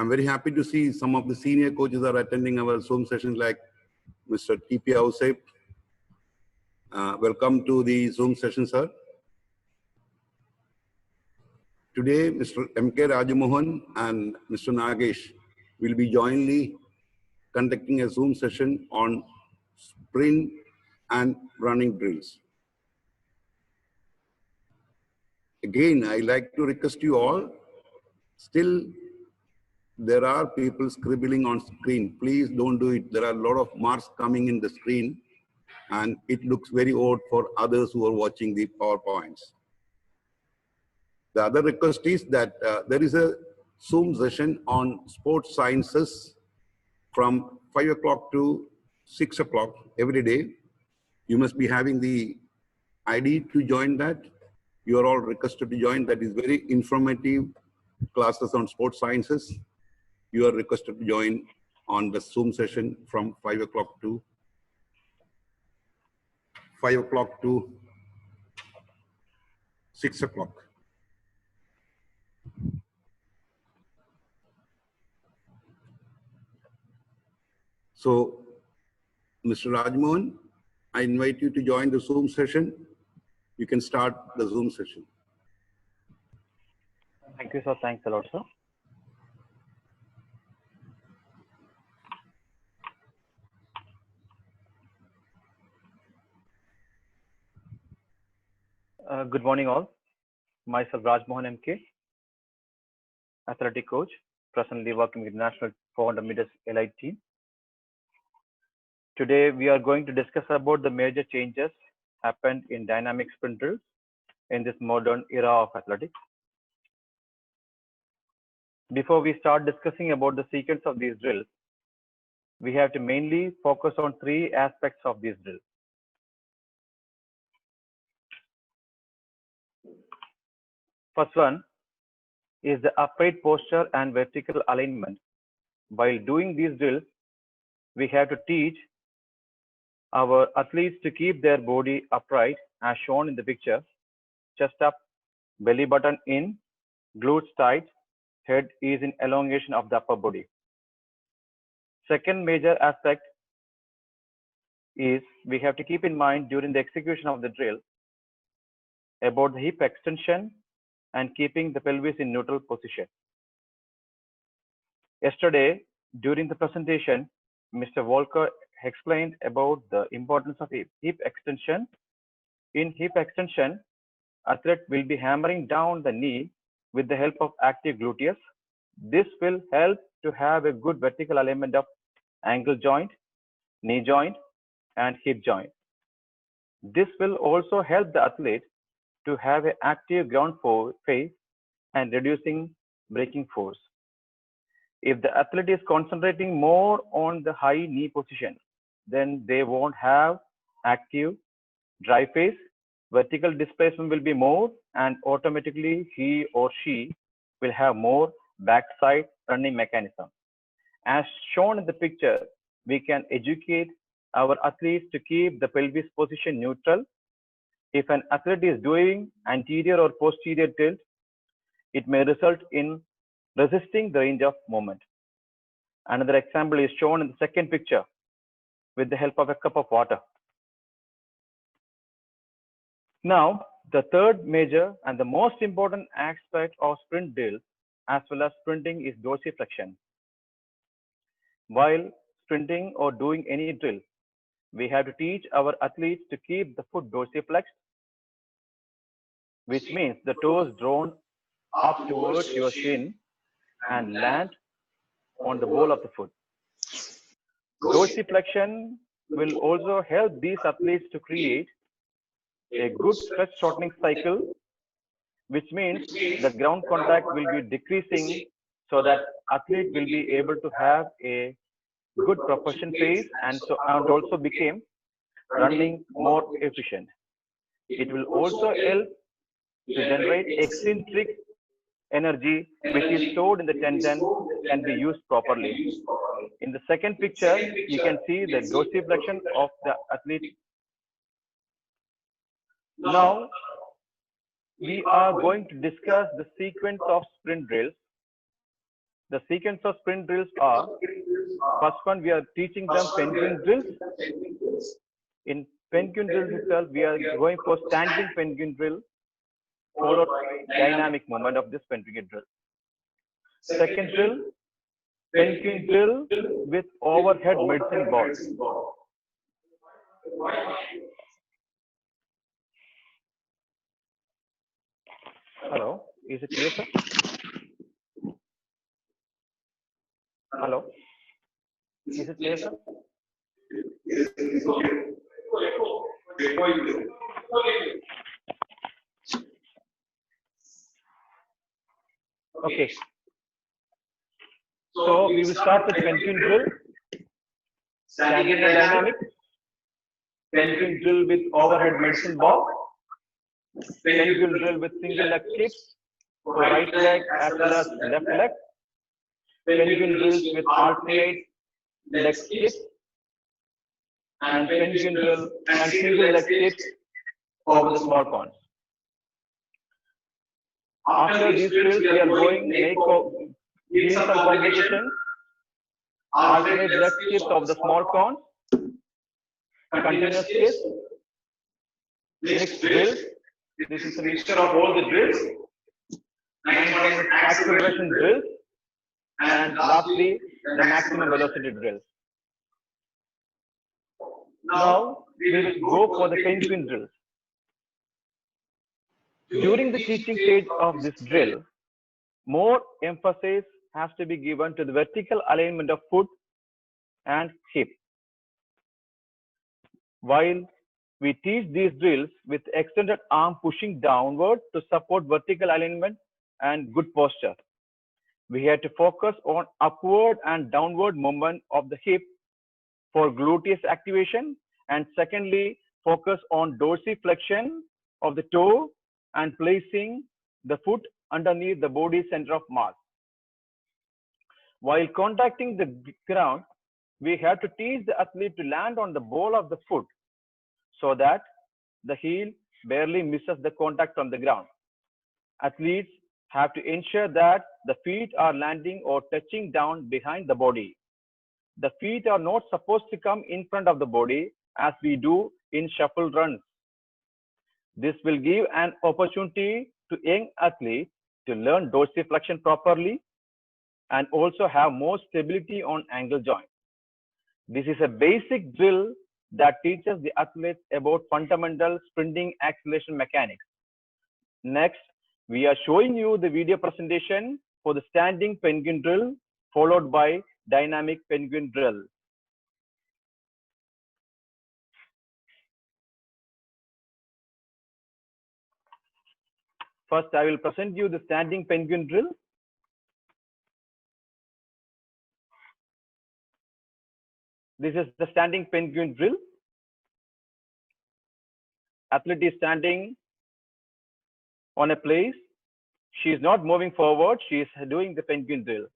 I'm very happy to see some of the senior coaches are attending our Zoom sessions like Mr. Cep. Welcome to the Zoom session, sir. Today, Mr. M.K. Rajamohan and Mr. Nagesh will be jointly conducting a Zoom session on sprint and running drills. Again, I like to request you all, still there are people scribbling on screen. Please don't do it. There are a lot of marks coming in the screen and it looks very odd for others who are watching the PowerPoints. The other request is that there is a Zoom session on sports sciences from 5 o'clock to 6 o'clock every day. You must be having the ID to join that. You are all requested to join. That is very informative classes on sports sciences. You are requested to join on the Zoom session from 5 o'clock to 6 o'clock. So, Mr. Rajmohan, I invite you to join the Zoom session. You can start the Zoom session. Thank you, sir. Thanks a lot, sir. Good morning, all. Myself, Rajmohan M.K., athletic coach, presently working with National 400 meters elite team. Today, we are going to discuss about the major changes happened in dynamic sprint drills in this modern era of athletics. Before we start discussing about the sequence of these drills, we have to mainly focus on three aspects of these drills. First one is the upright posture and vertical alignment. While doing these drills, we have to teach our athletes to keep their body upright as shown in the picture. Chest up, belly button in, glutes tight, head is in elongation of the upper body. Second major aspect is we have to keep in mind during the execution of the drill about the hip extension and keeping the pelvis in neutral position. Yesterday, during the presentation, Mr. Walker explained about the importance of hip extension. In hip extension, athlete will be hammering down the knee with the help of active gluteus. This will help to have a good vertical alignment of ankle joint, knee joint, and hip joint. This will also help the athlete to have an active ground phase and reducing braking force. If the athlete is concentrating more on the high knee position, then they won't have active dry phase. Vertical displacement will be more, and automatically he or she will have more backside turning mechanism. As shown in the picture, we can educate our athletes to keep the pelvis position neutral. If an athlete is doing anterior or posterior tilt, it may result in resisting the range of movement. Another example is shown in the second picture with the help of a cup of water. Now, the third major and the most important aspect of sprint drills as well as sprinting is dorsiflexion. While sprinting or doing any drill, we have to teach our athletes to keep the foot dorsiflexed, which means the toes drawn up towards your shin and land on the ball of the foot. Dorsiflexion will also help these athletes to create a good stretch shortening cycle, which means the ground contact will be decreasing so that athlete will be able to have a good propulsion phase and also become running more efficient. It will also help to generate eccentric energy which is stored in the tendon can be used properly. In the second picture, you can see the dorsiflexion of the athlete. Now, we are going to discuss the sequence of sprint drills. The sequence of sprint drills are, first one, we are teaching them penguin drills. In penguin drills itself, we are going for standing penguin drill, followed by dynamic movement of this penguin drill. Second drill, penguin drill with overhead medicine ball. Hello, is it clear, sir? Hello, is it clear, sir? Okay. So we will start with penguin drill, standing and dynamic, penguin drill with overhead medicine ball, penguin drill with single leg skips for right leg as well as left leg, penguin drills with alternate leg skips, and penguin drill and single leg skips over the small cones. After these drills, we are going to give some complications, alternate leg skips of the small cones, continuous skips, mixed drills. This is a mixture of all the drills, mindfulness acceleration drills, and lastly, the maximum velocity drills. Now, we will go for the penguin drills. During the teaching stage of this drill, more emphasis has to be given to the vertical alignment of foot and hip. While we teach these drills with extended arm pushing downward to support vertical alignment and good posture, we have to focus on upward and downward movement of the hip for gluteus activation, and secondly, focus on dorsiflexion of the toe and placing the foot underneath the body center of mass. While contacting the ground, we have to teach the athlete to land on the ball of the foot so that the heel barely misses the contact on the ground. Athletes have to ensure that the feet are landing or touching down behind the body. The feet are not supposed to come in front of the body as we do in shuffle runs. This will give an opportunity to young athletes to learn dorsiflexion properly and also have more stability on ankle joint. This is a basic drill that teaches the athletes about fundamental sprinting acceleration mechanics. Next, we are showing you the video presentation for the standing penguin drill, followed by dynamic penguin drill. First, I will present you the standing penguin drill. This is the standing penguin drill. Athlete is standing on a place. She is not moving forward. She is doing the penguin drill.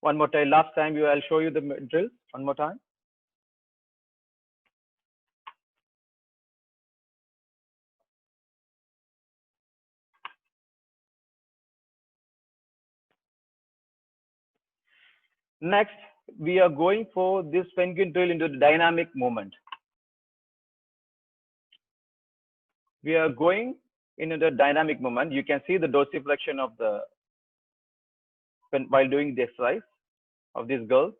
One more time. Last time I'll show you the drill. One more time. Next, we are going for this penguin drill into the dynamic movement. We are going into the dynamic movement. You can see the dorsiflexion of the while doing the exercise of this girl.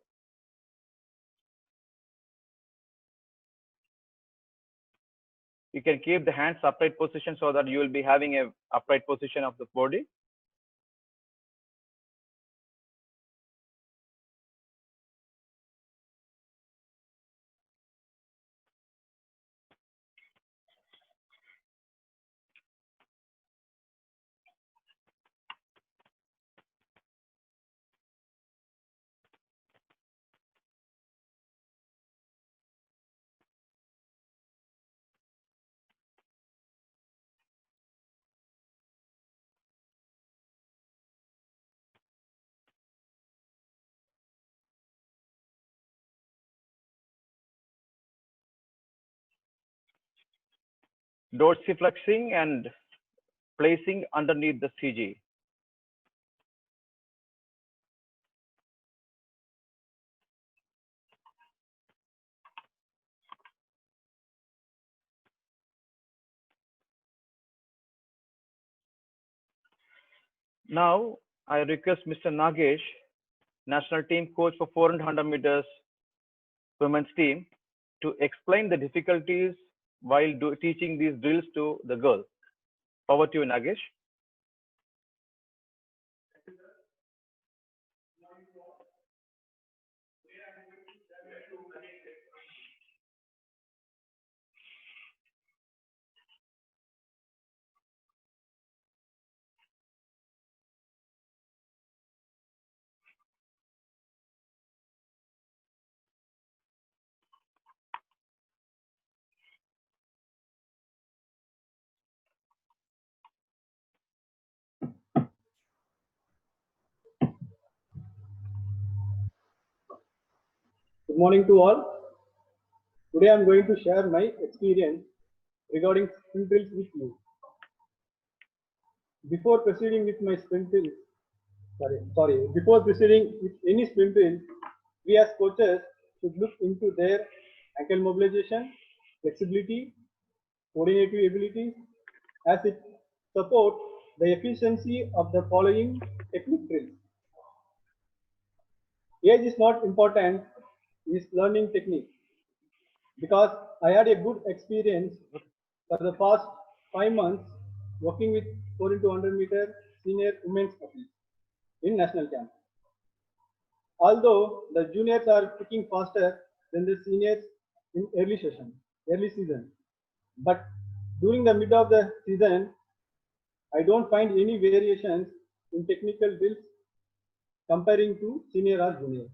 You can keep the hands upright position so that you will be having a upright position of the body. dorsiflexing and placing underneath the CG. Now, I request Mr. Nagesh, national team coach for 400 meters women's team, to explain the difficulties while teaching these drills to the girls. Over to you, Nagesh. Good morning to all. Today I am going to share my experience regarding sprint drills with you. Before proceeding with my sprint drills, before proceeding with any sprint drill, we as coaches should look into their ankle mobilization, flexibility, coordinative abilities, as it supports the efficiency of the following technique drills. Age is not important, is learning technique. Because I had a good experience for the past 5 months working with 4 into 100 meter senior women's athletes in national camp. Although the juniors are picking faster than the seniors in early season, but during the mid of the season, I don't find any variations in technical drills comparing to senior or junior.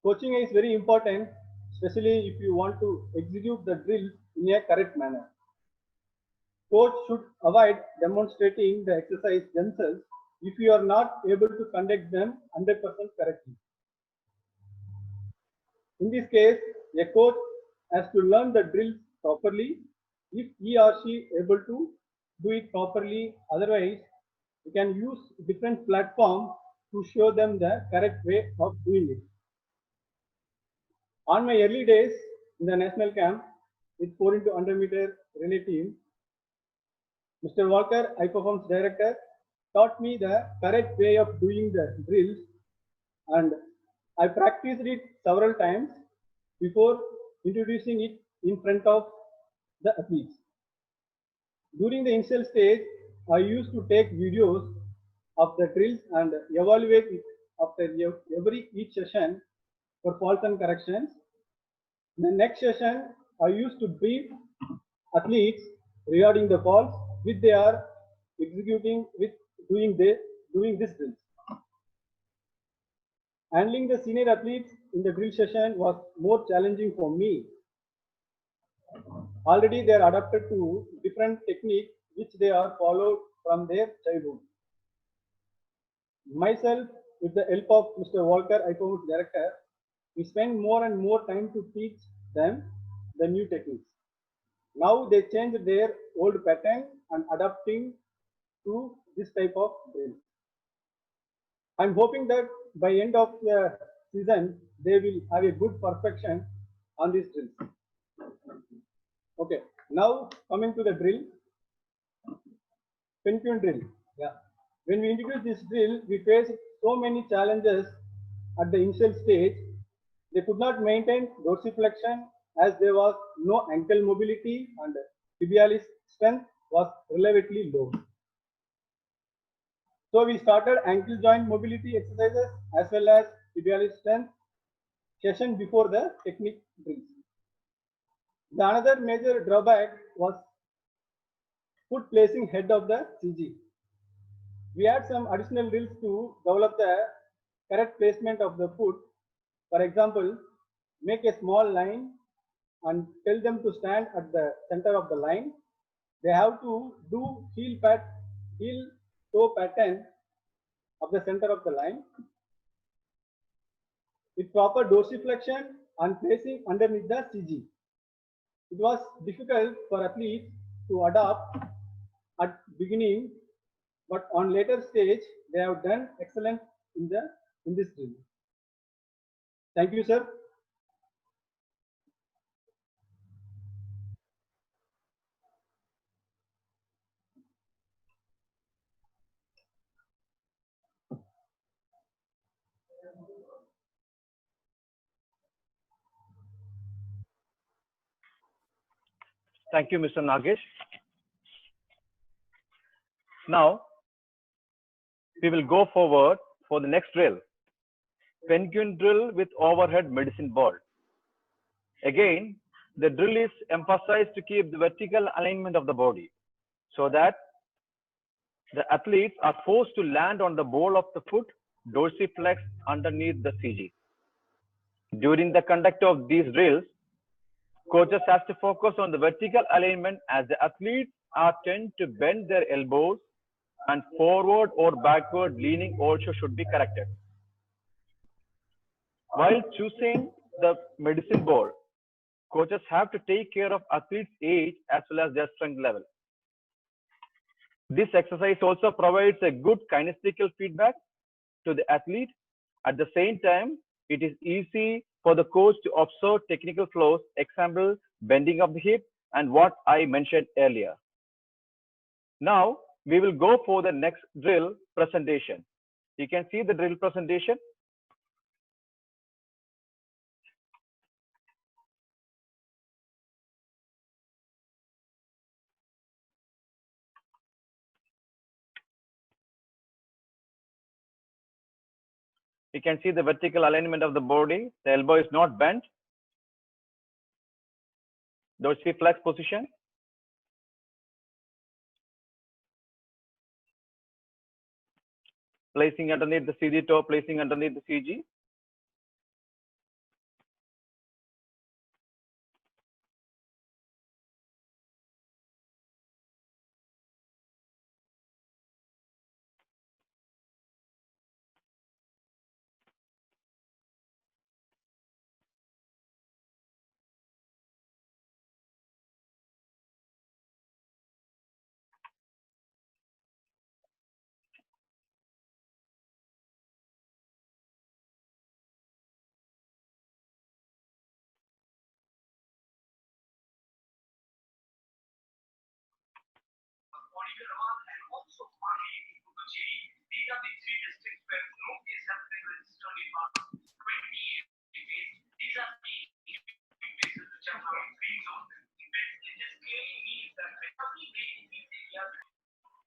Coaching is very important, especially if you want to execute the drill in a correct manner. Coach should avoid demonstrating the exercise themselves if you are not able to conduct them 100% correctly. In this case, a coach has to learn the drills properly if he or she is able to do it properly. Otherwise, you can use different platforms to show them the correct way of doing it. On my early days in the national camp with 4 into 100 meter relay team, Mr. Walker, high performance director, taught me the correct way of doing the drills, and I practiced it several times before introducing it in front of the athletes. During the initial stage, I used to take videos of the drills and evaluate it after each session for faults and corrections. In the next session, I used to brief athletes regarding the faults which they are executing with doing this drills. Handling the senior athletes in the drill session was more challenging for me. Already they are adapted to different techniques which they are followed from their childhood. Myself, with the help of Mr. Walker, IPO's director, we spend more and more time to teach them the new techniques. Now they change their old pattern and adapting to this type of drill. I'm hoping that by end of the season, they will have a good perfection on these drills. Okay, now coming to the drill, pin drill. Yeah. When we introduced this drill, we faced so many challenges at the initial stage. They could not maintain dorsiflexion as there was no ankle mobility and tibialis strength was relatively low. So we started ankle joint mobility exercises as well as tibialis strength session before the technique drills. The another major drawback was foot placing head of the CG. We had some additional drills to develop the correct placement of the foot. For example, make a small line and tell them to stand at the center of the line. They have to do heel toe pattern of the center of the line with proper dorsiflexion and placing underneath the CG. It was difficult for athletes to adapt at beginning, but on later stage they have done excellent in this drill. Thank you, sir. Thank you, Mr. Nagesh. Now, we will go forward for the next drill. Penguin drill with overhead medicine ball. Again, the drill is emphasized to keep the vertical alignment of the body so that the athletes are forced to land on the ball of the foot dorsiflexed underneath the CG. During the conduct of these drills, coaches have to focus on the vertical alignment as the athletes are tend to bend their elbows and forward or backward leaning also should be corrected. While choosing the medicine ball, coaches have to take care of athletes' age as well as their strength level. This exercise also provides a good kinesical feedback to the athlete. At the same time, it is easy for the coach to observe technical flows, example, bending of the hip and what I mentioned earlier. Now, we will go for the next drill presentation. You can see the drill presentation. You can see the vertical alignment of the body. The elbow is not bent. Dorsiflex position. Placing underneath the CG toe, placing underneath the CG.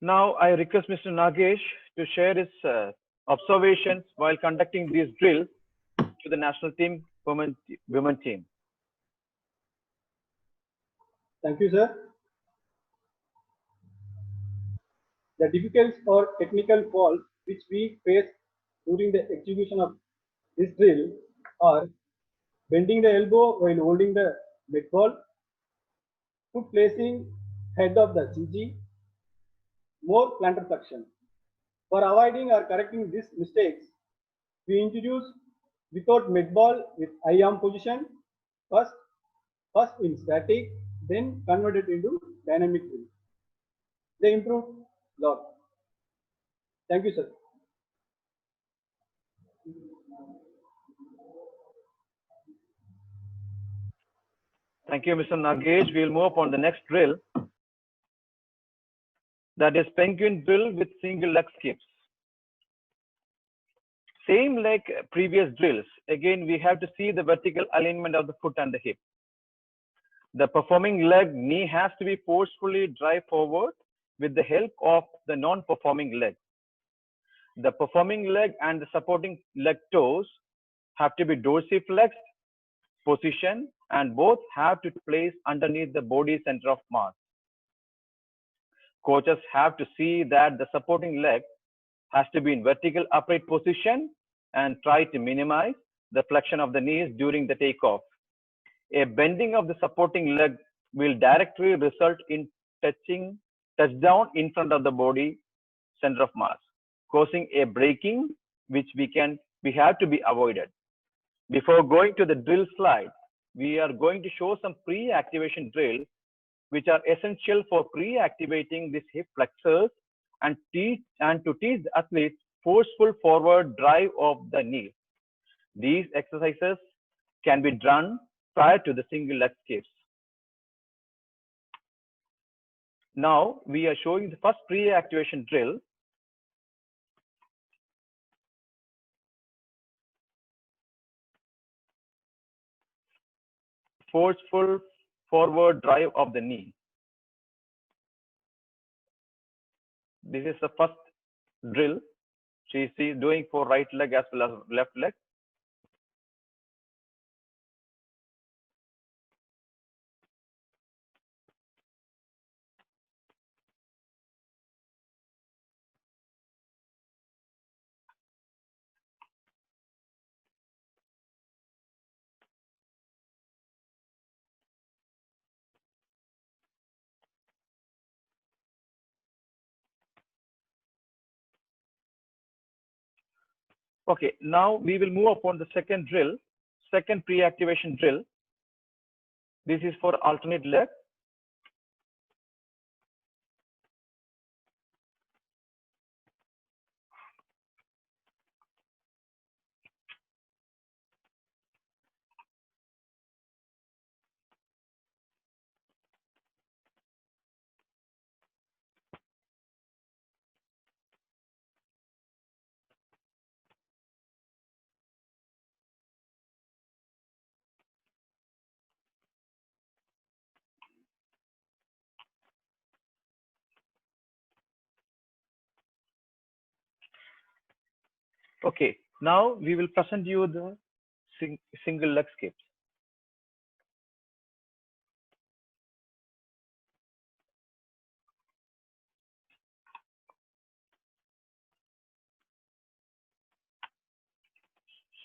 Now, I request Mr. Nagesh to share his observations while conducting these drills to the national team, women team. Thank you, sir. The difficult or technical faults which we face during the execution of this drill are bending the elbow while holding the mid ball, foot placing head of the CG, more plantar flexion. For avoiding or correcting these mistakes, we introduce without mid ball with high arm position, first in static, then converted into dynamic drill. They improved a lot. Thank you, sir. Thank you, Mr. Nagesh. We'll move on the next drill. That is penguin drill with single leg skips. Same like previous drills. Again, we have to see the vertical alignment of the foot and the hip. The performing leg knee has to be forcefully drive forward with the help of the non-performing leg. The performing leg and the supporting leg toes have to be dorsiflexed position and both have to place underneath the body center of mass. Coaches have to see that the supporting leg has to be in vertical upright position and try to minimize the flexion of the knees during the takeoff. A bending of the supporting leg will directly result in touchdown in front of the body center of mass, causing a breaking which we have to be avoided. Before going to the drill slide, we are going to show some pre-activation drills which are essential for pre-activating this hip flexors and to teach the athletes forceful forward drive of the knee. These exercises can be done prior to the single leg skips. Now we are showing the first pre-activation drill. Forceful forward drive of the knee. This is the first drill she is doing for right leg as well as left leg. Okay, now we will move upon the second drill, second pre-activation drill. This is for alternate leg. Okay, now we will present you the single leg skips.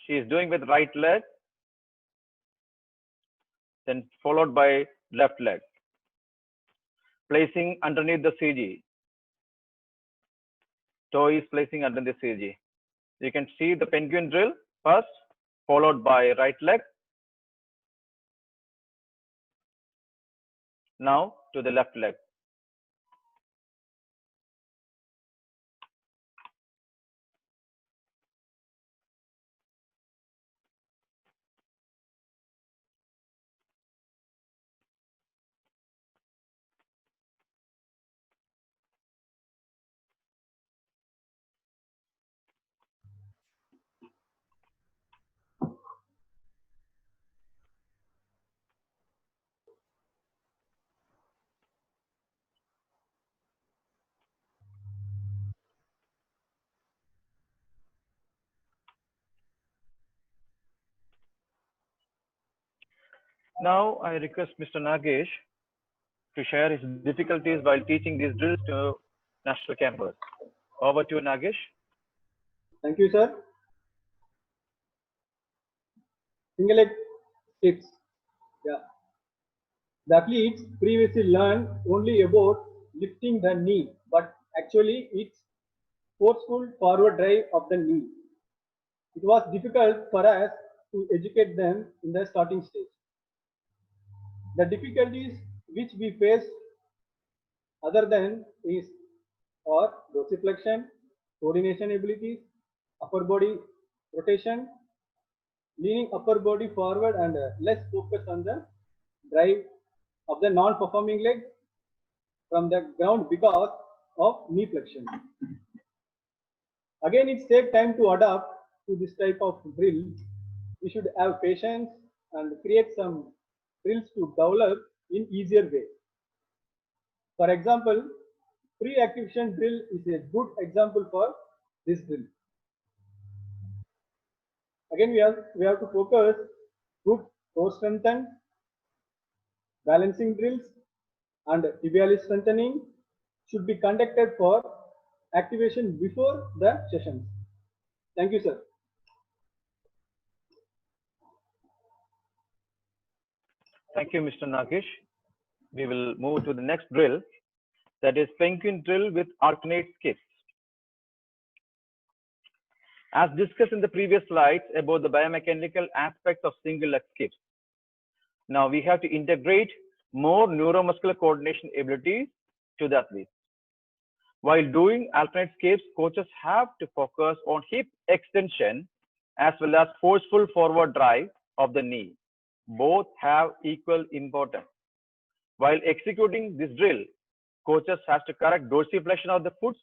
She is doing with right leg, then followed by left leg. Placing underneath the CG. Toe is placing underneath the CG. You can see the penguin drill first, followed by right leg. Now to the left leg. Now I request Mr. Nagesh to share his difficulties while teaching these drills to national campers. Over to you, Nagesh. Thank you, sir. Single leg skips. Yeah. The athletes previously learned only about lifting the knee, but actually it's forceful forward drive of the knee. It was difficult for us to educate them in the starting stage. The difficulties which we face other than is or dorsiflexion, coordination abilities, upper body rotation, leaning upper body forward and less focus on the drive of the non-performing leg from the ground because of knee flexion. Again, it takes time to adapt to this type of drill. We should have patience and create some drills to develop in easier way. For example, pre-activation drill is a good example for this drill. Again, we have to focus good core strengthen, balancing drills, and tibial strengthening should be conducted for activation before the sessions. Thank you, sir. Thank you, Mr. Nagesh. We will move to the next drill, that is penguin drill with alternate skips. As discussed in the previous slides about the biomechanical aspects of single leg skips, Now we have to integrate more neuromuscular coordination abilities to the athlete. While doing alternate skips, coaches have to focus on hip extension as well as forceful forward drive of the knee. Both have equal importance. While executing this drill, coaches have to correct dorsiflexion of the foot.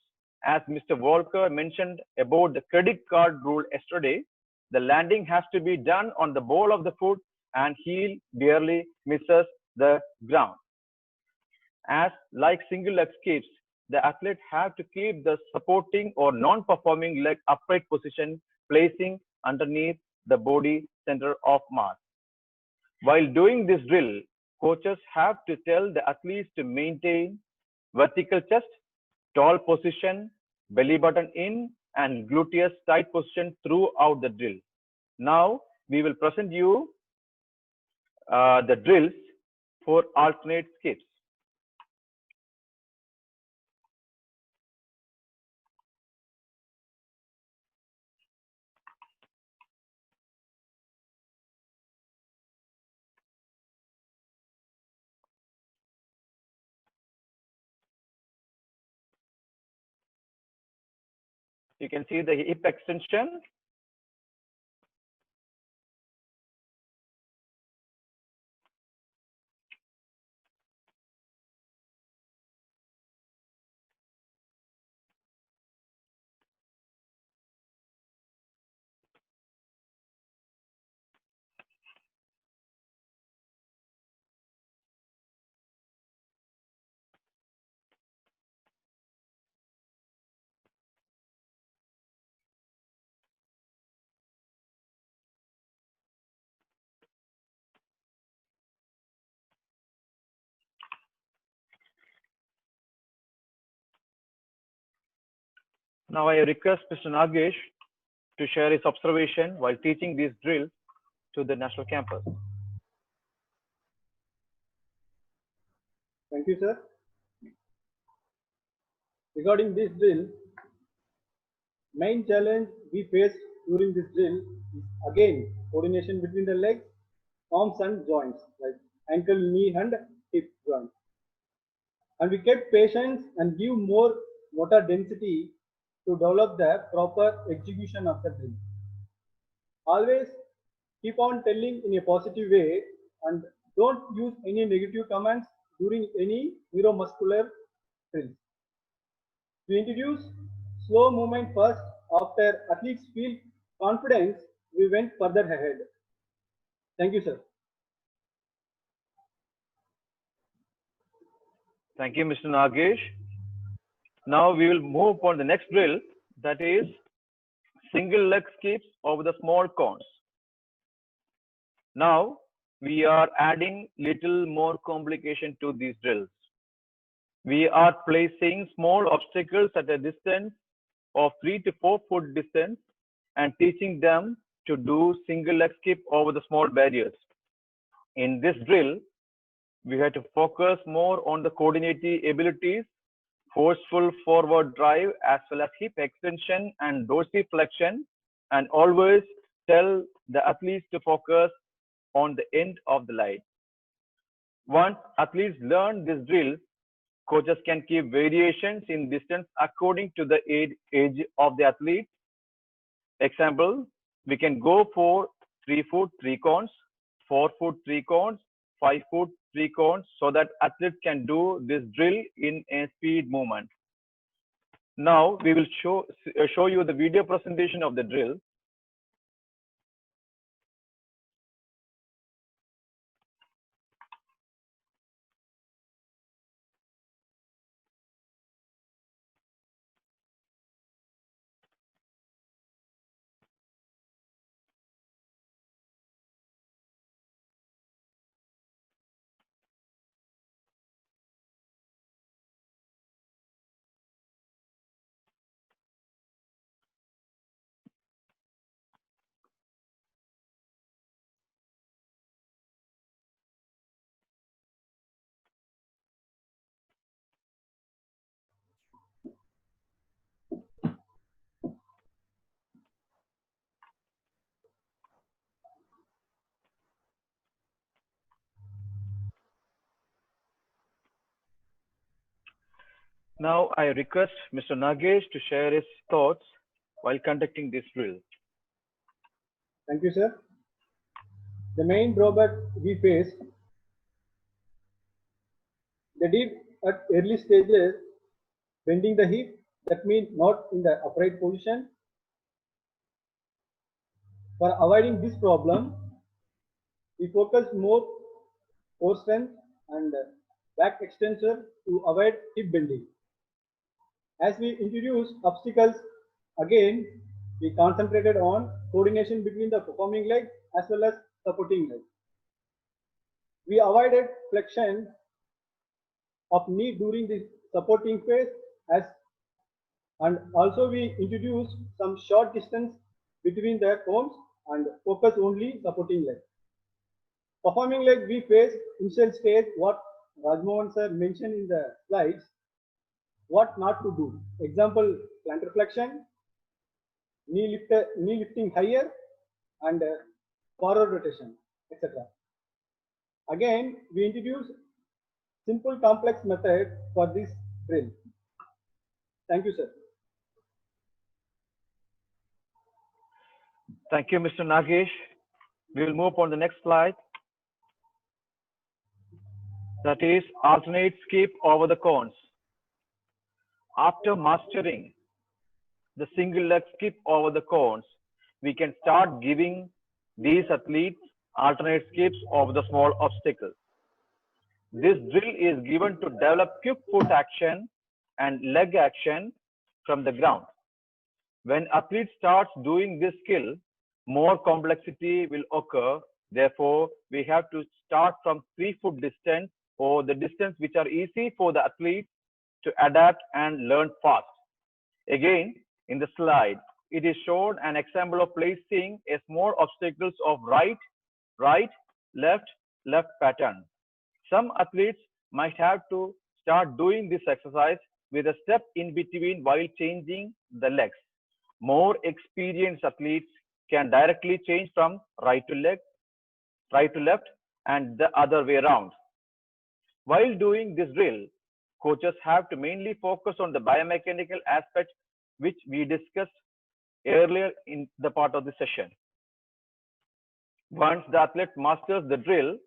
As Mr. Walker mentioned about the credit card rule yesterday, the landing has to be done on the ball of the foot and heel barely misses the ground. As like single leg skips, the athlete have to keep the supporting or non-performing leg upright position, placing underneath the body center of mass. While doing this drill, coaches have to tell the athletes to maintain vertical chest, tall position, belly button in, and gluteus tight position throughout the drill. Now, we will present you the drills for alternate skips. You can see the hip extension. Now I request Mr. Nagesh to share his observation while teaching these drills to the national campus. Thank you, sir. Regarding this drill, main challenge we face during this drill is again coordination between the legs, arms and joints like ankle, knee and hip joints. And we kept patience and give more motor density to develop the proper execution of the drill. Always keep on telling in a positive way and don't use any negative comments during any neuromuscular drills. We introduce slow movement first. After athletes feel confidence, we went further ahead. Thank you, sir. Thank you, Mr. Nagesh. Now we will move on the next drill, that is single leg skips over the small cones. Now we are adding little more complication to these drills. We are placing small obstacles at a distance of 3 to 4 foot distance and teaching them to do single leg skip over the small barriers. In this drill, we have to focus more on the coordinating abilities, forceful forward drive, as well as hip extension and dorsiflexion, and always tell the athletes to focus on the end of the line. Once athletes learn this drill, coaches can keep variations in distance according to the age of the athlete. Example, we can go for 3 foot 3 cones, 4 foot 3 cones, 5 foot 3 cones, so that athletes can do this drill in a speed movement. Now we will show you the video presentation of the drill. Now I request Mr. Nagesh to share his thoughts while conducting this drill. Thank you, sir. The main drawback we face, they did at early stages bending the hip, that means not in the upright position. For avoiding this problem, we focus more core strength and back extensor to avoid hip bending. As we introduced obstacles, again, we concentrated on coordination between the performing leg as well as supporting leg. We avoided flexion of knee during the supporting phase, and also we introduced some short distance between the cones and focus only supporting leg. Performing leg, we face initial stage, what Rajmohan sir mentioned in the slides, what not to do. Example, plantar flexion, knee lifting higher, and forward rotation, etc. Again, we introduce simple complex method for this drill. Thank you, sir. Thank you, Mr. Nagesh. We will move on the next slide. That is alternate skip over the cones. After mastering the single leg skip over the cones, we can start giving these athletes alternate skips over the small obstacles. This drill is given to develop quick foot action and leg action from the ground. When athlete starts doing this skill, more complexity will occur. Therefore, we have to start from 3-foot distance or the distance which are easy for the athlete to adapt and learn fast. Again, in the slide, it is shown an example of placing a small obstacles of right, left pattern. Some athletes might have to start doing this exercise with a step in between while changing the legs. More experienced athletes can directly change from right to left, and the other way around. While doing this drill, coaches have to mainly focus on the biomechanical aspect which we discussed earlier in the part of the session. Once the athlete masters the drill,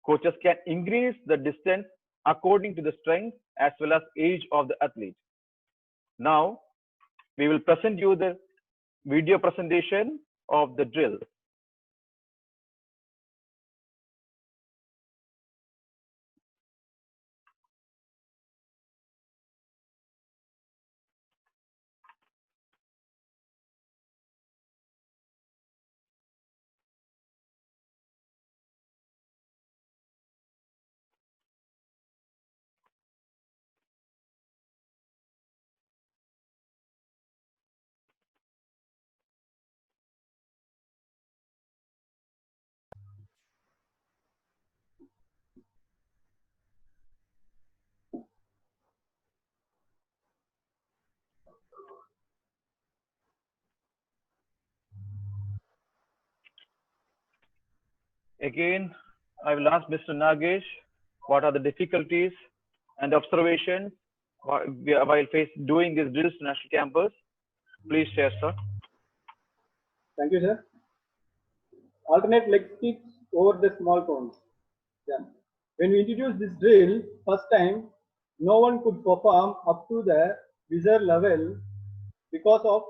coaches can increase the distance according to the strength as well as age of the athlete. Now, we will present you the video presentation of the drill. Again, I will ask Mr. Nagesh, what are the difficulties and observations while doing these drills to national campus? Please share, sir. Thank you, sir. Alternate leg skips over the small cones. Yeah. When we introduced this drill, first time, no one could perform up to the visor level because of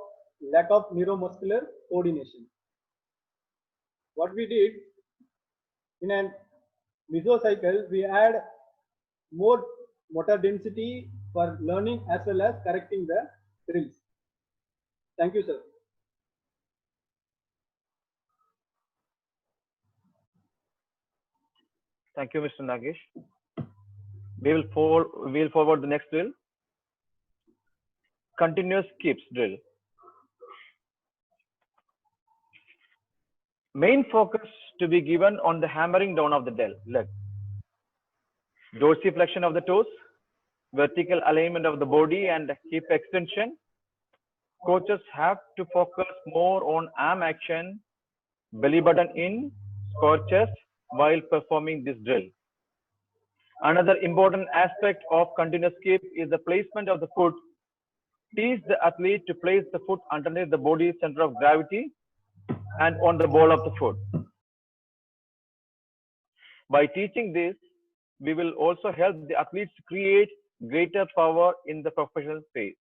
lack of neuromuscular coordination. What we did, in a mesocycle, we add more motor density for learning as well as correcting the drills. Thank you, sir. Thank you, Mr. Nagesh. We will forward the next drill. Continuous skips drill. Main focus to be given on the hammering down of the leg. Dorsiflexion of the toes, vertical alignment of the body and hip extension. Coaches have to focus more on arm action, belly button in, square chest while performing this drill. Another important aspect of continuous skip is the placement of the foot. Teach the athlete to place the foot underneath the body's center of gravity and on the ball of the foot. By teaching this, we will also help the athletes create greater power in the professional space.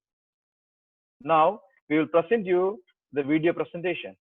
Now, we will present you the video presentation.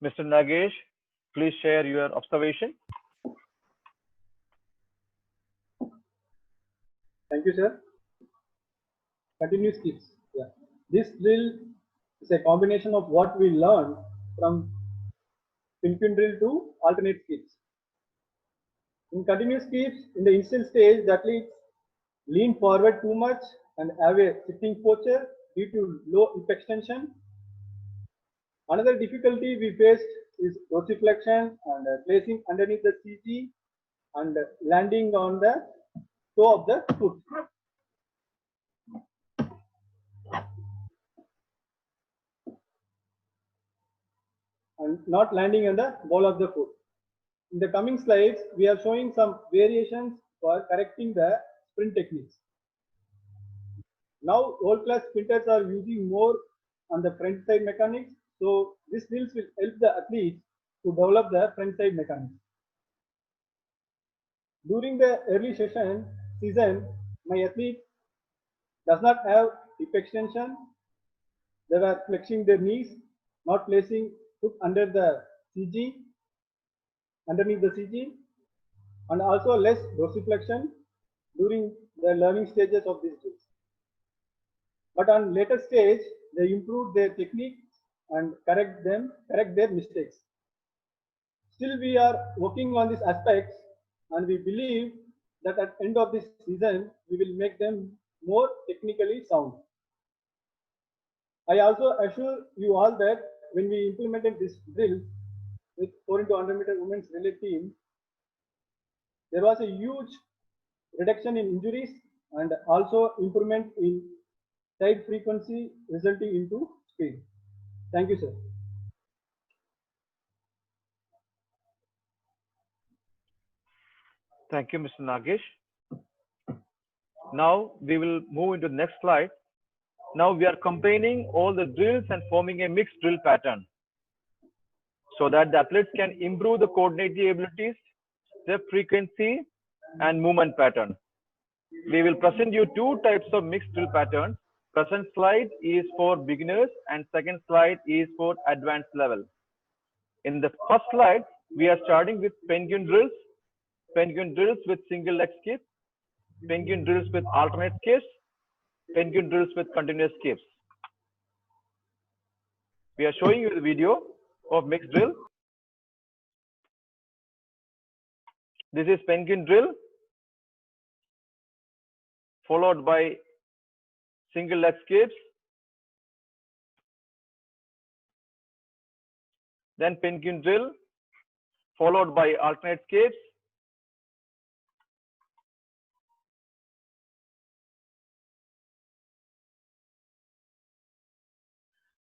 Mr. Nagesh, please share your observation. Thank you, sir. Continuous skips. Yeah. This drill is a combination of what we learned from pin drill to alternate skips. In continuous skips, in the initial stage, the athletes lean forward too much and have a sitting posture due to low hip extension. Another difficulty we faced is dorsiflexion and placing underneath the CG and landing on the toe of the foot. And not landing on the ball of the foot. In the coming slides, we are showing some variations for correcting the sprint techniques. Now, world-class sprinters are using more on the front side mechanics, so these drills will help the athletes to develop the front side mechanics. During the early season, my athlete does not have hip extension. They were flexing their knees, not placing foot under the CG, underneath the CG, and also less dorsiflexion during the learning stages of these drills. But on later stage, they improved their techniques and correct their mistakes. Still, we are working on these aspects, and we believe that at the end of this season, we will make them more technically sound. I also assure you all that when we implemented this drill with 4 into 100 meter women's relay team, there was a huge reduction in injuries and also improvement in side frequency resulting into speed. Thank you, sir. Thank you, Mr. Nagesh. Now we will move into the next slide. Now we are combining all the drills and forming a mixed drill pattern so that the athletes can improve the coordinating abilities, step frequency, and movement pattern. We will present you two types of mixed drill patterns. Present slide is for beginners and second slide is for advanced level. In the first slide, we are starting with penguin drills with single leg skip, penguin drills with alternate skips, penguin drills with continuous skips. We are showing you the video of mixed drill. This is penguin drill followed by single leg skips, then penguin drill followed by alternate skips,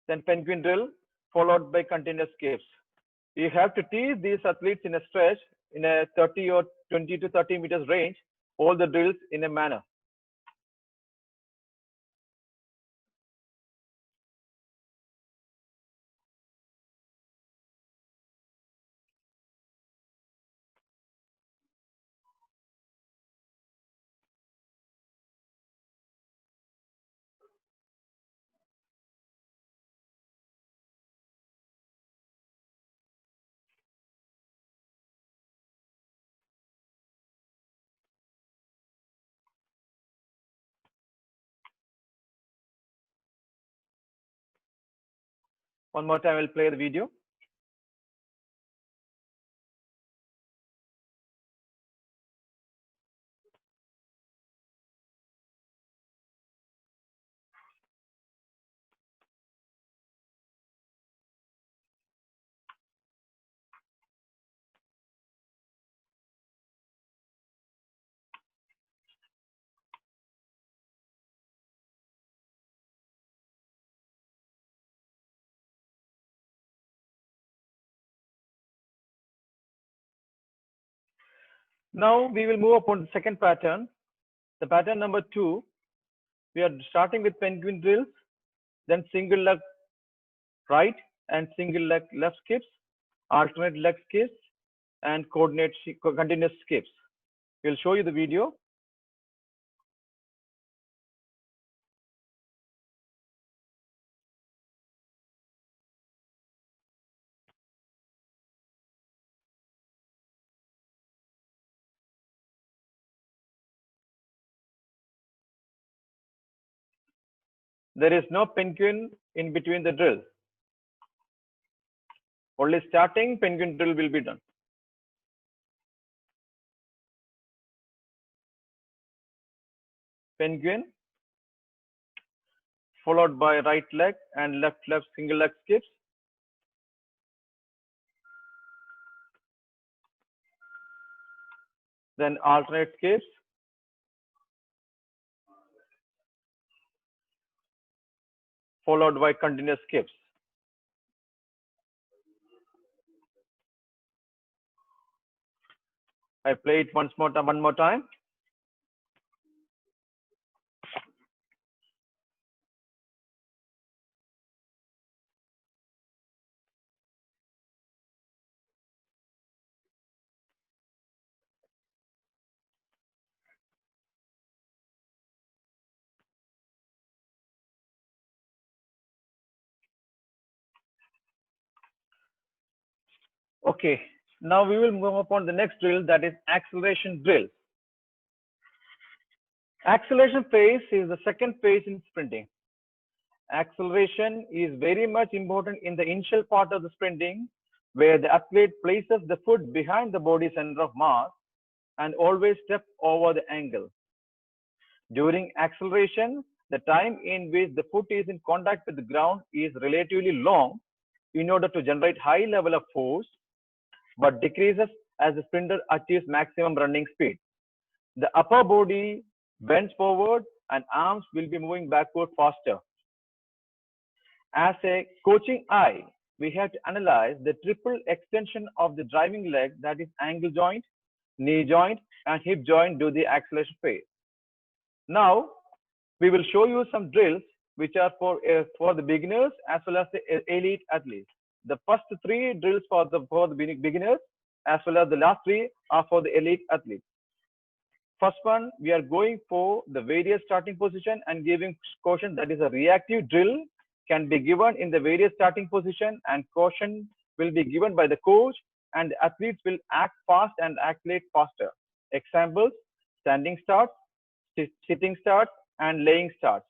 then penguin drill followed by continuous skips. You have to teach these athletes in a stretch in a 30 or 20 to 30 meters range, all the drills in a manner. One more time, I'll play the video. Now we will move upon the second pattern. The pattern number 2, we are starting with penguin drills, then single leg right and single leg left skips, alternate leg skips, and continuous skips. We'll show you the video. There is no penguin in between the drills. Only starting penguin drill will be done. Penguin, followed by right leg and left single leg skips. Then alternate skips. Followed by continuous skips. I play it one more time. Okay, now we will move upon the next drill, that is acceleration drill. Acceleration phase is the second phase in sprinting. Acceleration is very much important in the initial part of the sprinting, where the athlete places the foot behind the body center of mass and always step over the angle. During acceleration, the time in which the foot is in contact with the ground is relatively long in order to generate high level of force, but decreases as the sprinter achieves maximum running speed. The upper body bends forward and arms will be moving backward faster. As a coaching eye, we have to analyze the triple extension of the driving leg, that is ankle joint, knee joint, and hip joint during the acceleration phase. Now, we will show you some drills which are for the beginners as well as the elite athletes. The first 3 drills for the beginners as well as the last 3 are for the elite athletes. First one, we are going for the various starting position and giving caution, that is a reactive drill can be given in the various starting position, and caution will be given by the coach, and the athletes will act fast and accelerate faster. Examples: standing starts, sitting starts, and laying starts.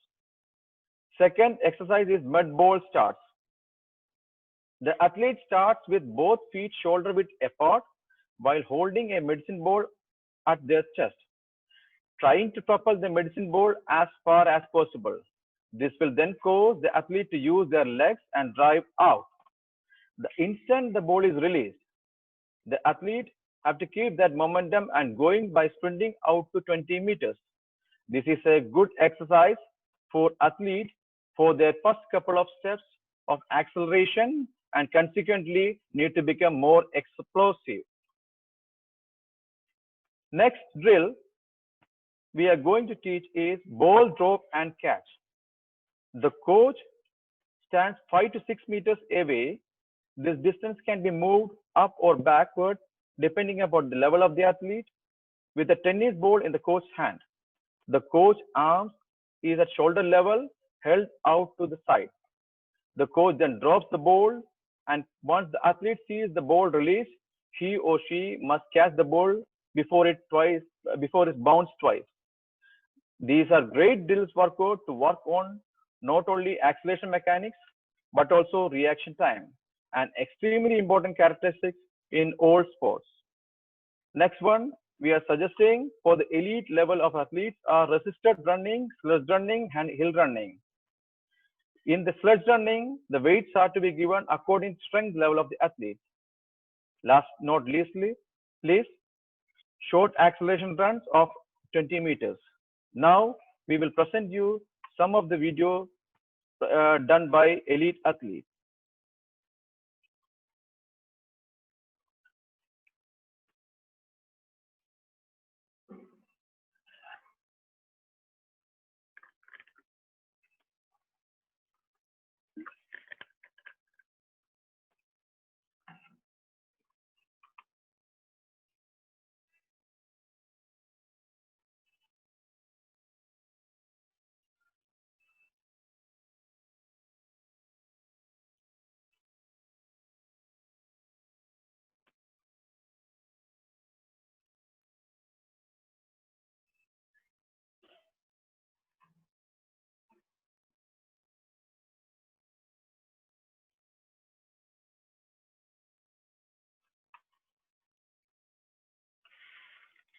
Second exercise is mud ball starts. The athlete starts with both feet shoulder width apart while holding a medicine ball at their chest, trying to propel the medicine ball as far as possible. This will then cause the athlete to use their legs and drive out. The instant the ball is released, the athlete have to keep that momentum and going by sprinting out to 20 meters. This is a good exercise for athletes for their first couple of steps of acceleration and consequently need to become more explosive. Next drill we are going to teach is ball drop and catch. The coach stands 5 to 6 meters away. This distance can be moved up or backward depending upon the level of the athlete, with a tennis ball in the coach's hand. The coach's arms is at shoulder level, held out to the side. The coach then drops the ball, and once the athlete sees the ball released, he or she must catch the ball before it bounced twice. These are great drills workout to work on not only acceleration mechanics but also reaction time, an extremely important characteristic in all sports. Next one, we are suggesting for the elite level of athletes are resisted running, sledge running, and hill running. In the sledge running, the weights are to be given according to strength level of the athlete. Last not leastly, please, short acceleration runs of 20 meters. Now, we will present you some of the video done by elite athletes.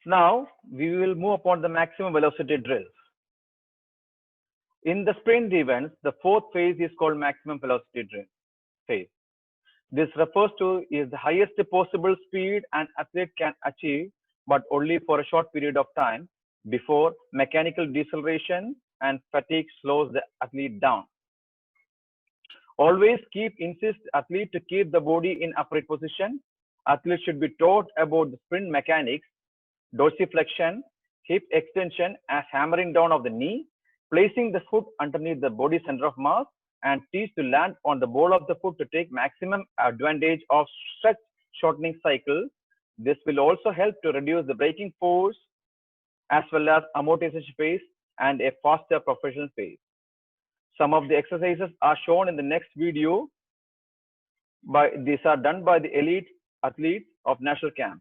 Now, we will move upon the maximum velocity drills. In the sprint events, the fourth phase is called maximum velocity drill phase. This refers to is the highest possible speed an athlete can achieve, but only for a short period of time before mechanical deceleration and fatigue slows the athlete down. Always insist athlete to keep the body in upright position. Athlete should be taught about the sprint mechanics, dorsiflexion, hip extension as hammering down of the knee, placing the foot underneath the body center of mass, and teach to land on the ball of the foot to take maximum advantage of stretch shortening cycle. This will also help to reduce the braking force as well as amortization pace and a faster professional pace. Some of the exercises are shown in the next video. These are done by the elite athletes of national camp.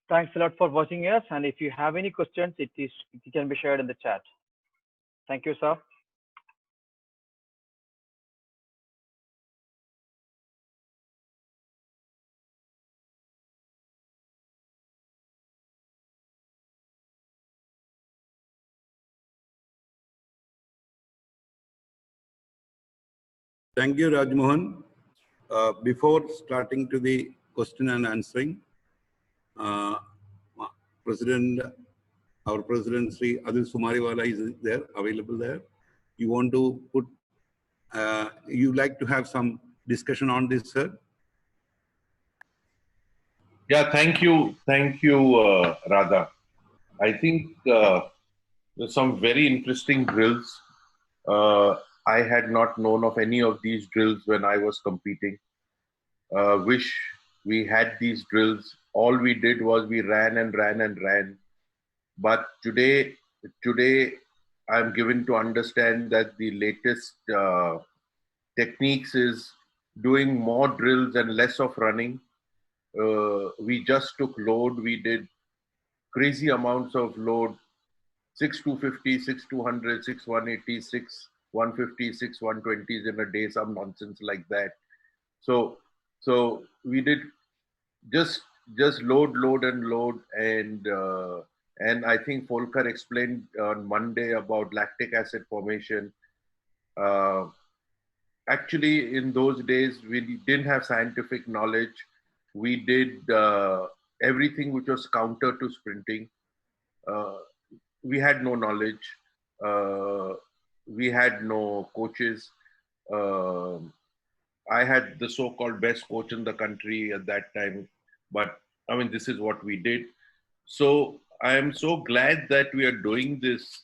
Thanks a lot for watching us. And if you have any questions, it can be shared in the chat. Thank you, sir. Thank you, Rajmohan. Before starting to the question and answering, our President Sri Adil Sumariwala is there, available there. You want to put, you like to have some discussion on this, sir? Yeah, thank you, Radha. I think there's some very interesting drills. I had not known of any of these drills when I was competing. Wish we had these drills. All we did was we ran and ran and ran. But today I'm given to understand that the latest techniques is doing more drills and less of running. We just took load. We did crazy amounts of load: 6 250, 6 200, 6 180, 6 150, 6 120s in a day, some nonsense like that. So we did just load and load, and I think Volker explained on Monday about lactic acid formation. Uh, Actually, in those days, we didn't have scientific knowledge. We did everything which was counter to sprinting. Uh, we had no knowledge. Uh, we had no coaches. Uh, I had the so-called best coach in the country at that time, but I mean, this is what we did. So I am so glad that we are doing this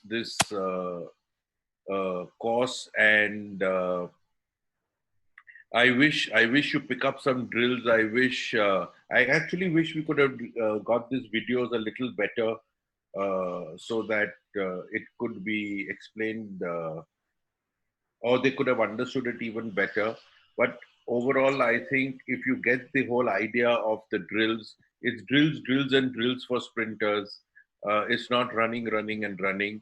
course, and I wish you pick up some drills. I actually wish we could have got these videos a little better, so that it could be explained, or they could have understood it even better. But overall, I think if you get the whole idea of the drills, it's drills, drills, and drills for sprinters. It's not running, running, and running.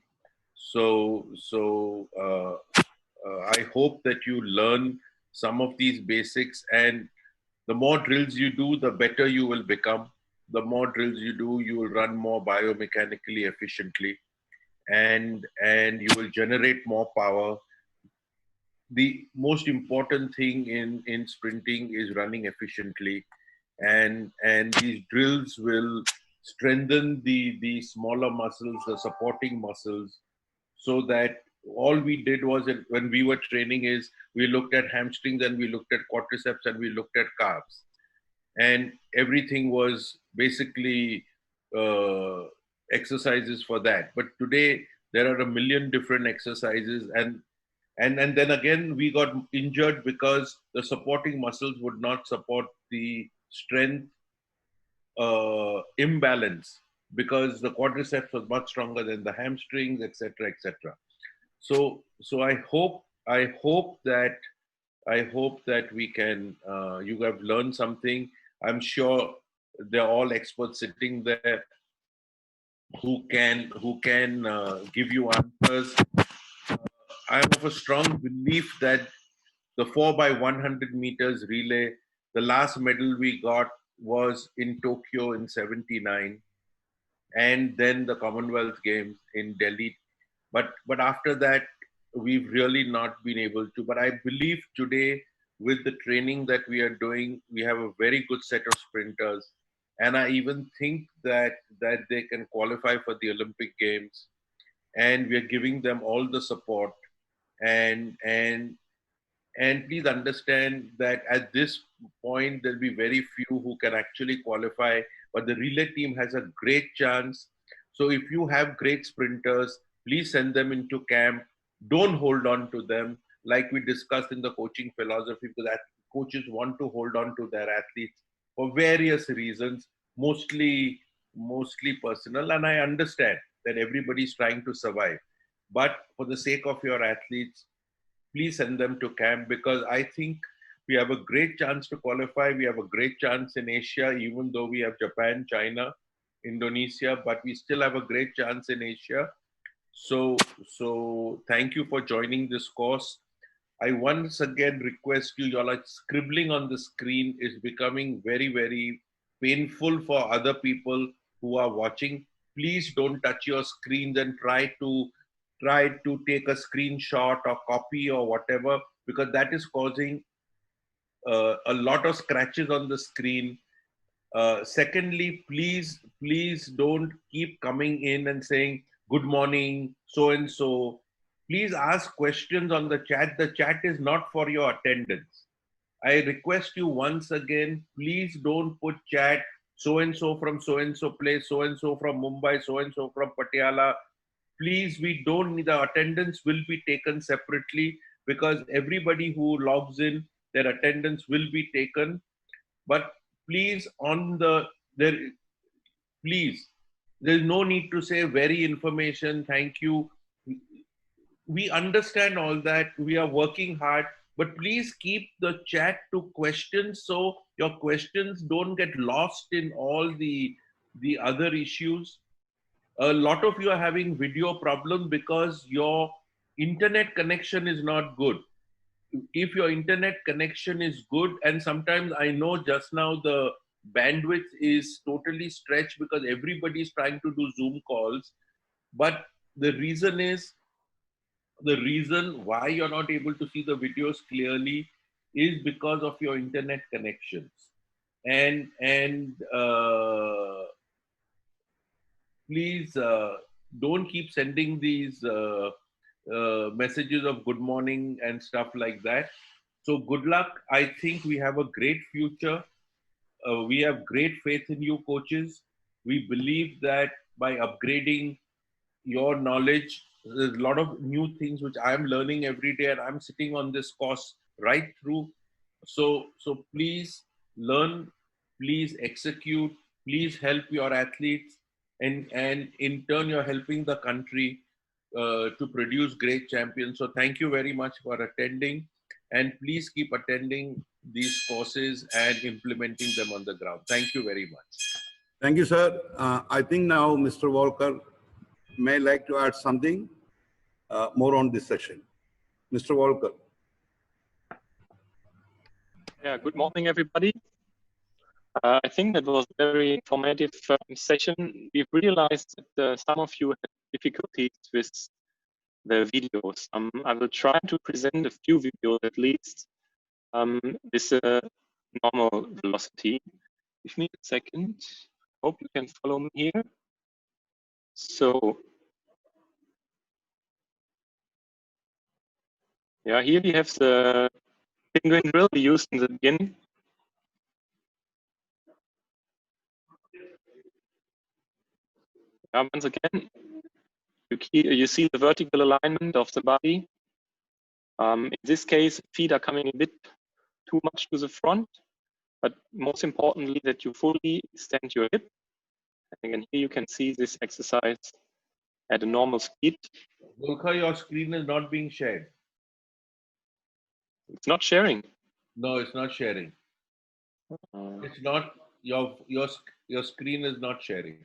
So I hope that you learn some of these basics, and the more drills you do, the better you will become. The more drills you do, you will run more biomechanically efficiently, and you will generate more power. The most important thing in sprinting is running efficiently, and these drills will strengthen the smaller muscles, the supporting muscles, so that all we did was when we were training is we looked at hamstrings and we looked at quadriceps and we looked at calves, and everything was basically uh, exercises for that. But today there are a million different exercises, and then again we got injured because the supporting muscles would not support the strength imbalance, because the quadriceps was much stronger than the hamstrings, etc., etc. So I hope that we can, you have learned something. I'm sure they're all experts sitting there who can give you answers. I'm of a strong belief that the 4 by 100 meters relay, the last medal we got was in Tokyo in 79, and then the Commonwealth Games in Delhi. But after that, we've really not been able to. But I believe today, with the training that we are doing, we have a very good set of sprinters, and I even think that they can qualify for the Olympic Games, and we are giving them all the support. And and and please understand that at this point, there'll be very few who can actually qualify, but the relay team has a great chance. So if you have great sprinters, please send them into camp. Don't hold on to them, like we discussed in the coaching philosophy, because coaches want to hold on to their athletes for various reasons, mostly personal. And I understand that everybody's trying to survive. But for the sake of your athletes, please send them to camp, because I think we have a great chance to qualify. We have a great chance in Asia, even though we have Japan, China, Indonesia, but we still have a great chance in Asia. So thank you for joining this course. I once again request you, you're like scribbling on the screen is becoming very, very painful for other people who are watching. Please don't touch your screens and try to take a screenshot or copy or whatever, because that is causing a lot of scratches on the screen. Secondly, please don't keep coming in and saying good morning, so and so. Please ask questions on the chat. The chat is not for your attendance. I request you once again, please don't put chat so and so from so and so place, so and so from Mumbai, so and so from Patiala. Please, we don't need, the attendance will be taken separately. because everybody who logs in, their attendance will be taken. But please, there, please, there's no need to say very information, thank you. We understand all that. We are working hard, but please keep the chat to questions so your questions don't get lost in all the other issues. A lot of you are having video problems because your internet connection is not good. If your internet connection is good, and sometimes I know just now the bandwidth is totally stretched because everybody is trying to do Zoom calls, but the reason is, the reason why you're not able to see the videos clearly is because of your internet connections. And please don't keep sending these messages of good morning and stuff like that. So good luck. I think we have a great future. We have great faith in you, coaches. We believe that by upgrading your knowledge, there's a lot of new things which I'm learning every day, and I'm sitting on this course right through. So please learn, please execute, please help your athletes, and in turn you're helping the country to produce great champions. So thank you very much for attending, and please keep attending these courses and implementing them on the ground. Thank you very much. Thank you, sir. I think now Mr. Walker may like to add something more on this session. Mr. Walker. Yeah, good morning, everybody. I think that was a very informative session. We've realized that some of you had difficulties with the videos. I will try to present a few videos at least with a normal velocity. Give me a second. Hope you can follow me here. So, yeah, here we have the penguin drill we used in the beginning. Once again, you see the vertical alignment of the body. In this case, feet are coming a bit too much to the front, but most importantly that you fully extend your hip. And again, here you can see this exercise at a normal speed. Volker, your screen is not being shared. It's not sharing. No, it's not sharing. It's not, your screen is not sharing.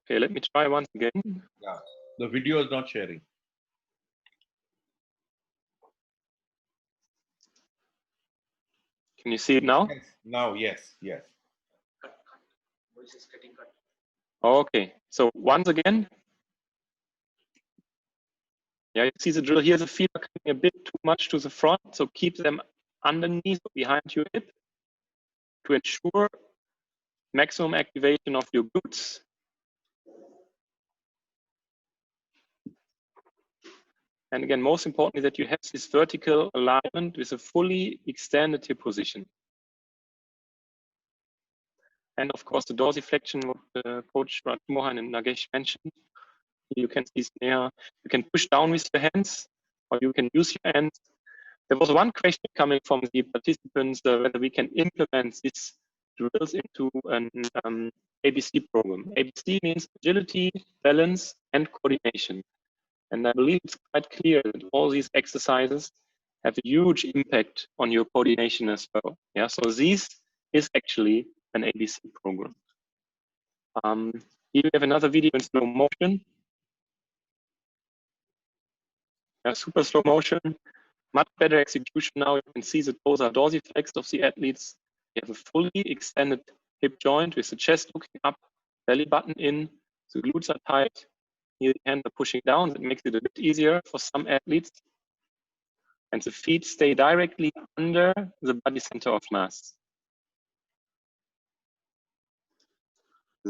Okay, let me try once again. Yeah, the video is not sharing. Can you see it now? Yes. Now, yes, yes. Okay, so once again, yeah, you see the drill here, the feet are coming a bit too much to the front, so keep them underneath or behind your hip to ensure maximum activation of your glutes. And again, most importantly, that you have this vertical alignment with a fully extended hip position. And of course, the dorsiflexion, what Coach Mohan and Nagesh mentioned. You can see there, you can push down with your hands, or you can use your hands. There was one question coming from the participants whether we can implement these drills into an ABC program. ABC means agility, balance, and coordination. And I believe it's quite clear that all these exercises have a huge impact on your coordination as well. Yeah, so this is actually an ABC program. Here we have another video in slow motion. Super slow motion, much better execution now. You can see that those are dorsiflexed of the athletes. You have a fully extended hip joint with the chest looking up, belly button in, the glutes are tight. Here the hands are pushing down. That makes it a bit easier for some athletes. And the feet stay directly under the body center of mass.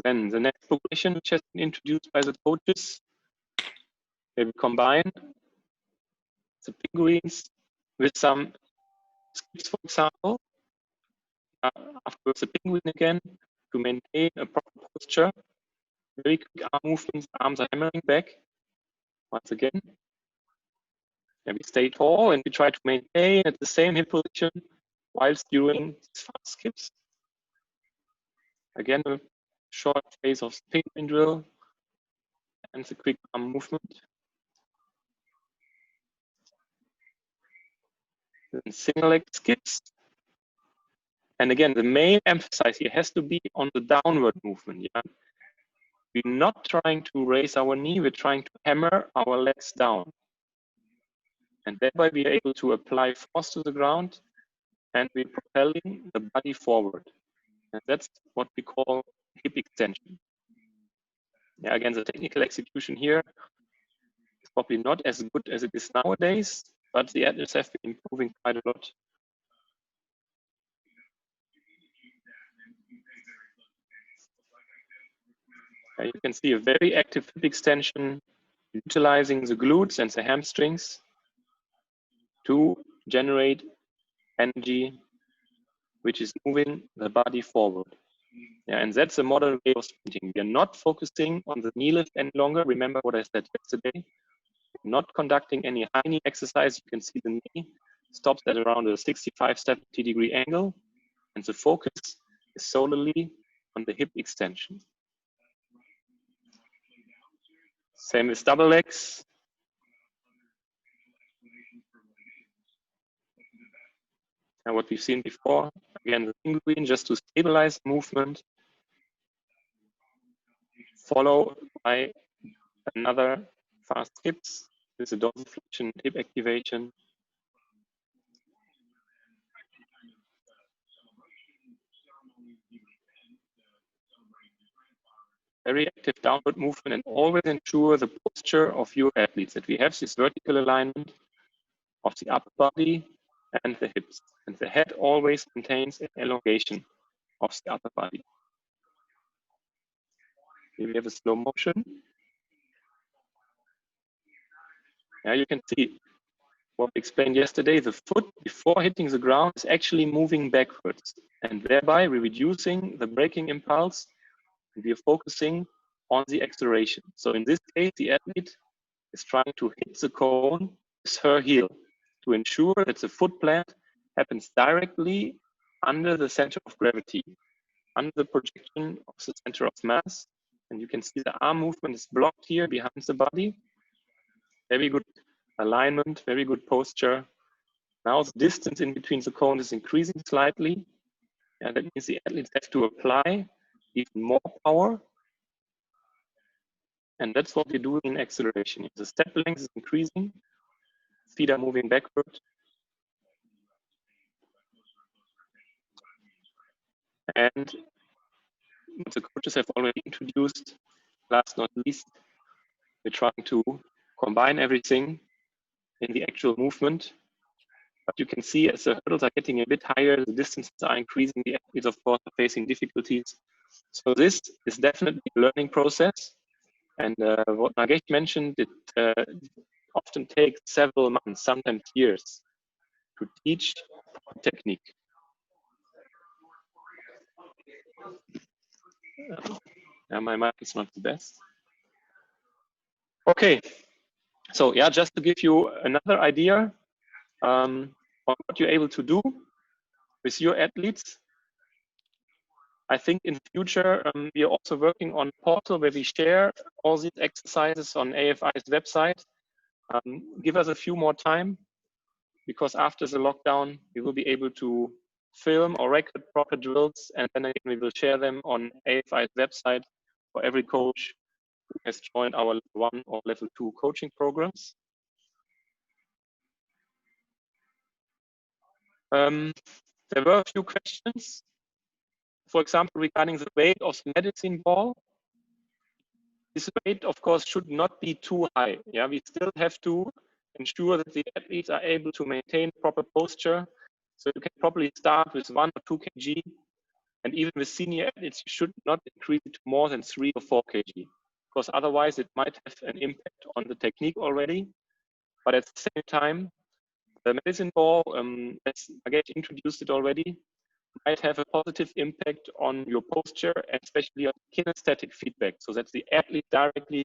Then the next progression, which has been introduced by the coaches, where we combine the penguins with some skips, for example. Afterwards, the penguin again to maintain a proper posture. Very quick arm movements, arms are hammering back. Once again. And we stay tall and we try to maintain at the same hip position whilst doing these fast skips. Again, a short phase of penguin drill and the quick arm movement. Then single leg skips. And again, the main emphasis here has to be on the downward movement. Yeah? We're not trying to raise our knee, we're trying to hammer our legs down. And thereby we are able to apply force to the ground and we're propelling the body forward. And that's what we call hip extension. Yeah, again, the technical execution here is probably not as good as it is nowadays, but the athletes have been improving quite a lot. You can see a very active hip extension, utilizing the glutes and the hamstrings to generate energy, which is moving the body forward. Yeah, and that's a modern way of sprinting. We are not focusing on the knee lift any longer. Remember what I said yesterday. We're not conducting any high knee exercise. You can see the knee stops at around a 65, 70 degree angle. And the focus is solely on the hip extension. Same with double legs. And what we've seen before, again, the penguin just to stabilize movement, followed by another fast skips. This is dorsiflexion, hip activation. Very active downward movement, and always ensure the posture of your athletes, that we have this vertical alignment of the upper body and the hips. And the head always maintains an elongation of the upper body. Here we have a slow motion. Yeah, you can see what we explained yesterday. The foot before hitting the ground is actually moving backwards. And thereby we're reducing the braking impulse. And we are focusing on the acceleration. So in this case, the athlete is trying to hit the cone with her heel to ensure that the foot plant happens directly under the center of gravity, under the projection of the center of mass. And you can see the arm movement is blocked here behind the body. Very good alignment, very good posture. Now the distance in between the cones is increasing slightly. And that means the athletes have to apply even more power. And that's what we're doing in acceleration. The step length is increasing, feet are moving backward. And the coaches have already introduced, last not least, we're trying to combine everything in the actual movement. But you can see as the hurdles are getting a bit higher, the distances are increasing, the athletes, of course, are facing difficulties. So this is definitely a learning process. And what Nagesh mentioned, it often takes several months, sometimes years, to teach technique. My mic is not the best. Okay, so yeah, just to give you another idea on what you're able to do with your athletes. I think in the future, we are also working on a portal where we share all these exercises on AFI's website. Give us a few more time, because after the lockdown, we will be able to film or record proper drills, and then again, we will share them on AFI's website for every coach who has joined our level 1 or level 2 coaching programs. There were a few questions. For example, regarding the weight of the medicine ball. This weight, of course, should not be too high. Yeah, we still have to ensure that the athletes are able to maintain proper posture. So you can probably start with 1 or 2 kg. And even with senior athletes, you should not increase it to more than 3 or 4 kg, because otherwise it might have an impact on the technique already. But at the same time, the medicine ball, as Nagesh introduced it already, might have a positive impact on your posture, and especially on kinesthetic feedback, so that the athlete directly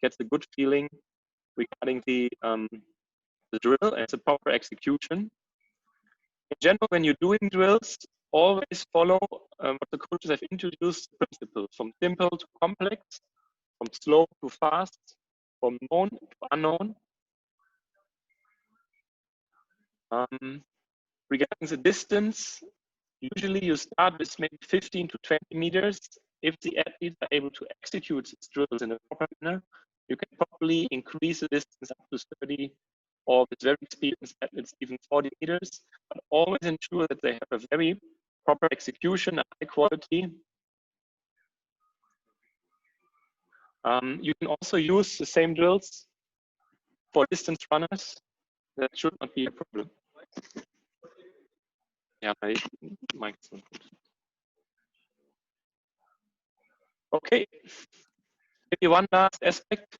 gets a good feeling regarding the the drill and its proper execution. In general, when you're doing drills, always follow what the coaches have introduced principles, from simple to complex, from slow to fast, from known to unknown. Regarding the distance, usually you start with maybe 15 to 20 meters. If the athletes are able to execute these drills in a proper manner, you can probably increase the distance up to 30, or with very experienced athletes, even 40 meters, but always ensure that they have a very proper execution, high quality. You can also use the same drills for distance runners. That should not be a problem. Yeah, my mic's not good. Okay, maybe one last aspect.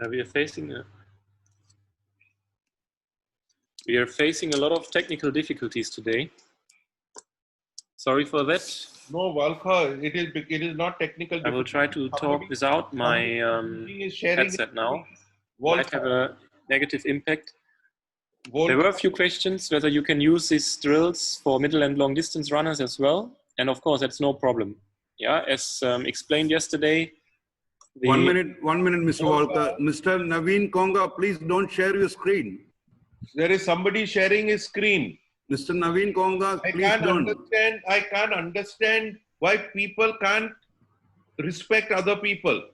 We are facing a lot of technical difficulties today. Sorry for that. No, Valka, it is not technical. I will try to talk without my headset now. Might have a negative impact. There were a few questions whether you can use these drills for middle and long distance runners as well. And of course, that's no problem. Yeah, as explained yesterday. 1 minute, Mr. Walker. Mr. Naveen Konga, please don't share your screen. There is somebody sharing his screen. Mr. Naveen Konga, please don't. I can't understand why people can't respect other people.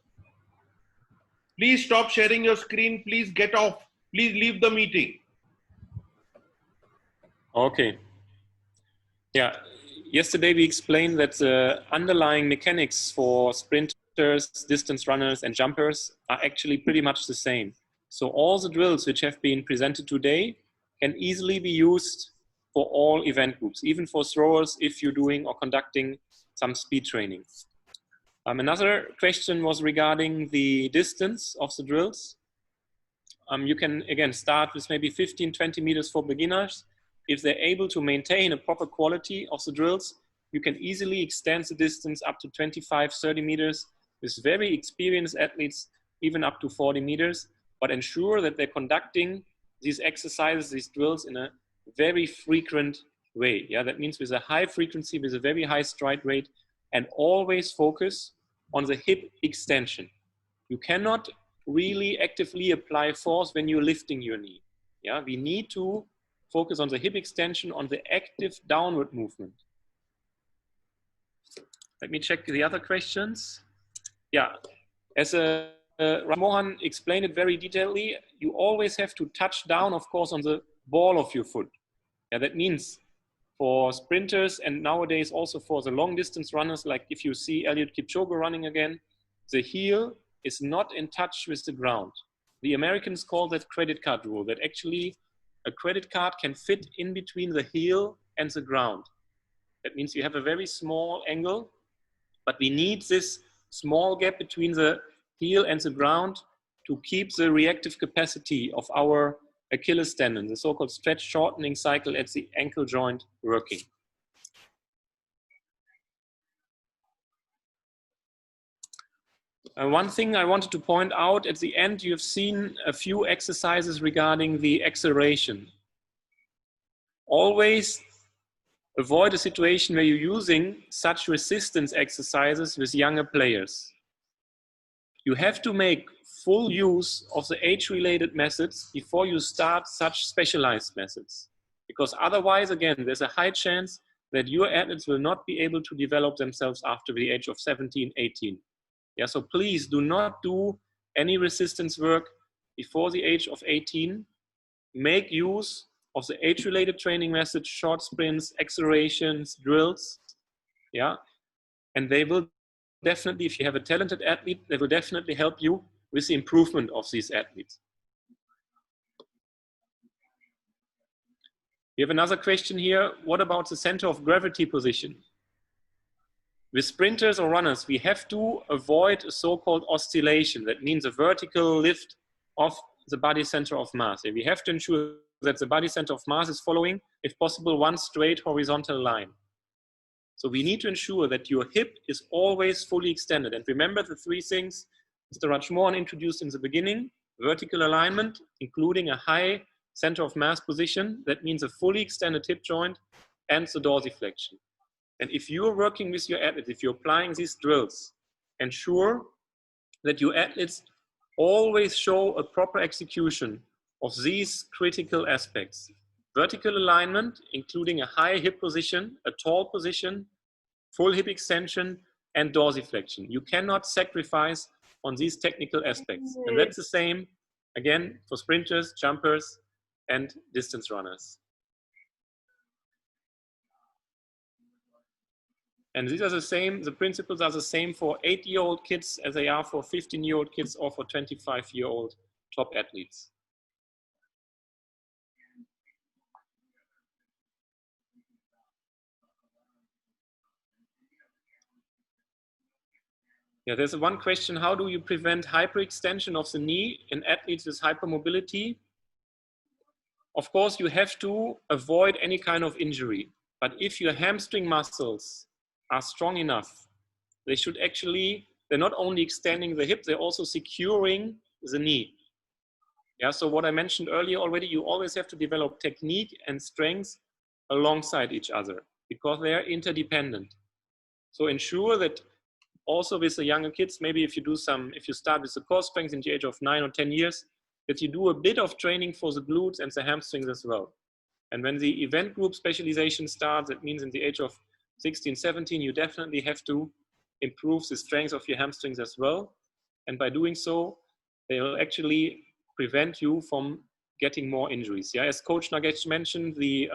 Please stop sharing your screen. Please get off. Please leave the meeting. Okay. Yeah. Yesterday we explained that the underlying mechanics for sprinters, distance runners, and jumpers are actually pretty much the same. So all the drills which have been presented today can easily be used for all event groups, even for throwers if you're doing or conducting some speed training. Another question was regarding the distance of the drills. You can again start with maybe 15, 20 meters for beginners. If they're able to maintain a proper quality of the drills, you can easily extend the distance up to 25, 30 meters with very experienced athletes, even up to 40 meters, but ensure that they're conducting these exercises, these drills in a very frequent way. Yeah, that means with a high frequency, with a very high stride rate, and always focus on the hip extension. You cannot really actively apply force when you're lifting your knee. Yeah, we need to focus on the hip extension, on the active downward movement. Let me check the other questions. Yeah, as Mohan explained it very detailedly, you always have to touch down, of course, on the ball of your foot. Yeah, that means for sprinters and nowadays also for the long distance runners, like if you see Eliud Kipchoge running again, the heel is not in touch with the ground. The Americans call that credit card rule, that actually a credit card can fit in between the heel and the ground. That means you have a very small angle, but we need this small gap between the heel and the ground to keep the reactive capacity of our Achilles tendon, the so-called stretch shortening cycle at the ankle joint working. One thing I wanted to point out at the end, you've seen a few exercises regarding the acceleration. Always avoid a situation where you're using such resistance exercises with younger players. You have to make full use of the age-related methods before you start such specialized methods. Because otherwise, again, there's a high chance that your athletes will not be able to develop themselves after the age of 17, 18. Yeah, so please do not do any resistance work before the age of 18. Make use of the age-related training methods, short sprints, accelerations, drills. Yeah, and they will definitely, if you have a talented athlete, they will definitely help you with the improvement of these athletes. We have another question here. What about the center of gravity position? With sprinters or runners, we have to avoid a so-called oscillation. That means a vertical lift of the body center of mass. And we have to ensure that the body center of mass is following, if possible, one straight horizontal line. So we need to ensure that your hip is always fully extended. And remember the three things Mr. Rajmohan introduced in the beginning: vertical alignment, including a high center of mass position. That means a fully extended hip joint and the dorsiflexion. And if you're working with your athletes, if you're applying these drills, ensure that your athletes always show a proper execution of these critical aspects. Vertical alignment, including a high hip position, a tall position, full hip extension, and dorsiflexion. You cannot sacrifice on these technical aspects. And that's the same, again, for sprinters, jumpers, and distance runners. And these are the same, the principles are the same for 8-year-old kids as they are for 15-year-old kids or for 25-year-old top athletes. Yeah, there's one question: how do you prevent hyperextension of the knee in athletes with hypermobility? Of course, you have to avoid any kind of injury. But if your hamstring muscles are strong enough, they should actually, they're not only extending the hip, they're also securing the knee. Yeah, so what I mentioned earlier already, you always have to develop technique and strength alongside each other because they are interdependent. So ensure that also with the younger kids, maybe if you start with the core strength in the age of 9 or 10 years, that you do a bit of training for the glutes and the hamstrings as well. And when the event group specialization starts, that means in the age of 16, 17, you definitely have to improve the strength of your hamstrings as well. And by doing so, they will actually prevent you from getting more injuries. Yeah, as Coach Nagesh mentioned, the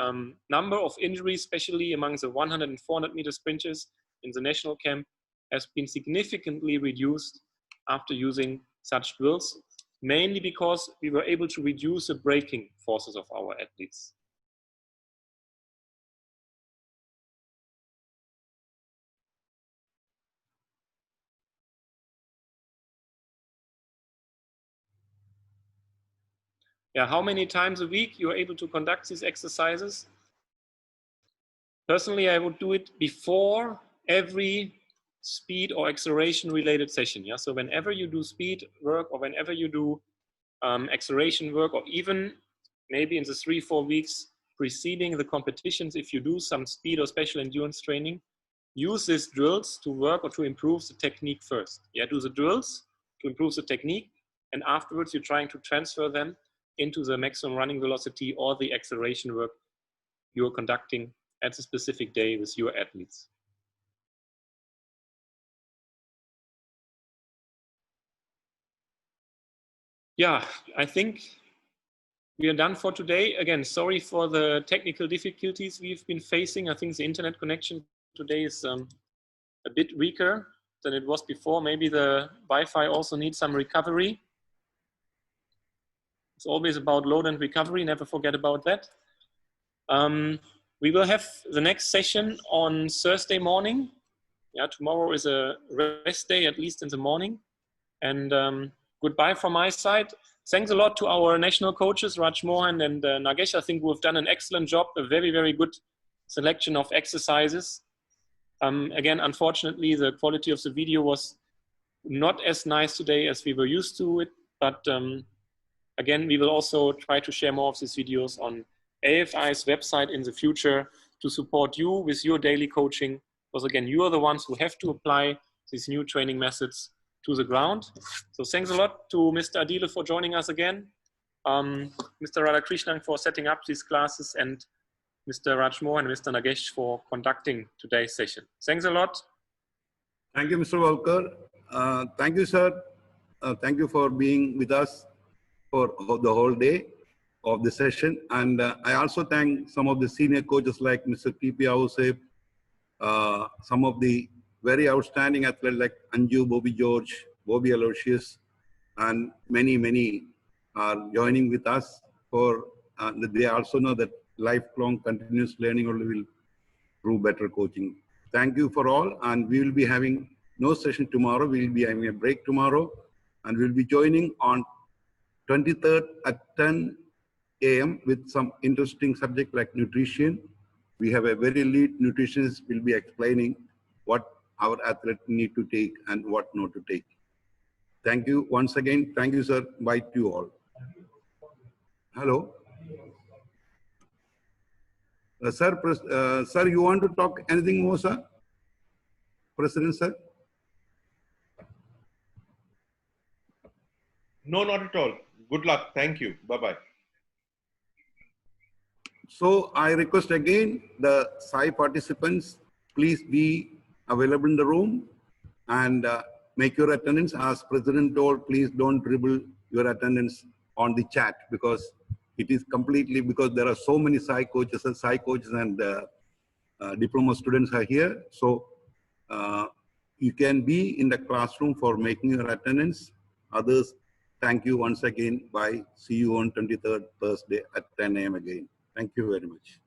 number of injuries, especially among the 100 and 400 meter sprinters in the national camp, has been significantly reduced after using such drills, mainly because we were able to reduce the braking forces of our athletes. Yeah, how many times a week you're able to conduct these exercises? Personally, I would do it before every speed or acceleration related session. Yeah, so whenever you do speed work or whenever you do acceleration work, or even maybe in the 3-4 weeks preceding the competitions, if you do some speed or special endurance training, use these drills to work or to improve the technique first. Yeah, do the drills to improve the technique, and afterwards you're trying to transfer them into the maximum running velocity or the acceleration work you're conducting at a specific day with your athletes. Yeah, I think we are done for today. Again, sorry for the technical difficulties we've been facing. I think the internet connection today is a bit weaker than it was before. Maybe the Wi-Fi also needs some recovery. It's always about load and recovery. Never forget about that. We will have the next session on Thursday morning. Yeah, tomorrow is a rest day, at least in the morning. And goodbye from my side. Thanks a lot to our national coaches, Raj Mohan and Nagesh. I think we've done an excellent job, a very, very good selection of exercises. Again, unfortunately, the quality of the video was not as nice today as we were used to it. But again, we will also try to share more of these videos on AFI's website in the future to support you with your daily coaching. Because again, you are the ones who have to apply these new training methods to the ground. So thanks a lot to Mr. Adile for joining us again, Mr. Radhakrishnan for setting up these classes, and Mr. Rajmohan and Mr. Nagesh for conducting today's session. Thanks a lot. Thank you, Mr. Walker. Thank you, sir. Thank you for being with us for the whole day of the session. And I also thank some of the senior coaches like Mr. T.P. Ausef, some of the very outstanding athletes like Anju, Bobby George, Bobby Aloysius, and many are joining with us for, they also know that lifelong continuous learning only will prove better coaching. Thank you for all, and we will be having no session tomorrow. We will be having a break tomorrow, and we'll be joining on 23rd at 10 a.m. with some interesting subject like nutrition. We have a very lead nutritionist will be explaining what our athletes need to take and what not to take. Thank you once again. Thank you, sir. Bye to you all. Hello. Sir, you want to talk anything more, sir? President, sir? No, not at all. Good luck. Thank you. Bye-bye. So I request again the SAI participants, please be available in the room and make your attendance. As President told, please don't dribble your attendance on the chat because it is completely, because there are so many SAI coaches and diploma students are here. So you can be in the classroom for making your attendance. Others, thank you once again. Bye. See you on 23rd Thursday at 10 a.m. again. Thank you very much.